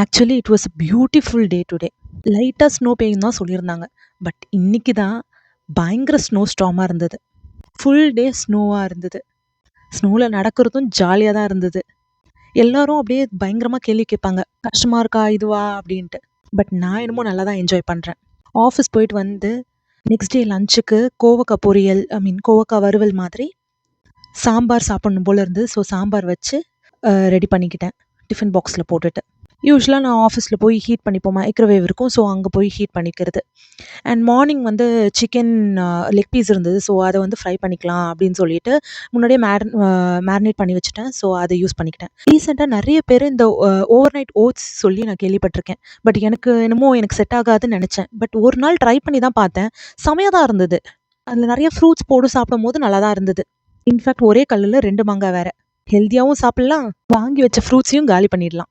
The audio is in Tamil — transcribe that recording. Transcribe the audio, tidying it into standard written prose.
Actually it was a beautiful day today. லைட்டா ஸ்னோ பெய்யும்னு தான் சொல்லியிருந்தாங்க. பட் இன்னைக்கு தான் பயங்கர ஸ்னோ ஸ்டார்மா இருந்தது. ஃபுல் டே ஸ்னோவா இருந்தது. ஸ்னோல நடக்கிறதும் ஜாலியா தான் இருந்தது. எல்லாரும் அப்படியே பயங்கரமா கேள்வி கேட்பாங்க. கஷ்டமா இருக்கா? இதுவா? அப்படின்ட்டு. பட் நான் என்னமோ நல்லா தான் என்ஜாய் பண்றேன். ஆஃபீஸ் போயிட்டு வந்து நெக்ஸ்ட் டே லஞ்சுக்கு கோவக்கா பொரியல், கோவக்கா வறுவல் மாதிரி சாம்பார் சாப்பிடணும் போல இருந்தது. ஸோ சாம்பார் வச்சு ரெடி பண்ணிக்கிட்டேன் டிஃபன் பாக்ஸில் போட்டுட்டு. யூஸ்வலாக நான் ஆஃபீஸில் போய் ஹீட் பண்ணிப்போம். மைக்ரோவேவ் இருக்கும். ஸோ அங்கே போய் ஹீட் பண்ணிக்கிறது. அண்ட் மார்னிங் வந்து சிக்கன் லெக் பீஸ் இருந்தது. ஸோ அதை வந்து ஃப்ரை பண்ணிக்கலாம் அப்படின்னு சொல்லிட்டு முன்னாடியே மேரினேட் பண்ணி வச்சுட்டேன். ஸோ அதை யூஸ் பண்ணிக்கிட்டேன். ரீசெண்டாக நிறைய பேர் இந்த ஓவர் நைட் ஓட்ஸ் சொல்லி நான் கேள்விப்பட்டிருக்கேன். பட் எனக்கு செட் ஆகாதுன்னு நினச்சேன். பட் ஒரு நாள் ட்ரை பண்ணி தான் பார்த்தேன். செமையாக தான் இருந்தது. அதில் நிறைய ஃப்ரூட்ஸ் போட்டு சாப்பிடும்போது நல்லா தான் இருந்தது. இன்ஃபேக்ட் ஒரே கல்லில் 2 மாங்காய் வேற. ஹெல்த்தியாகவும் சாப்பிட்லாம், வாங்கி வச்ச ஃப்ரூட்ஸையும் காலி பண்ணிடலாம்.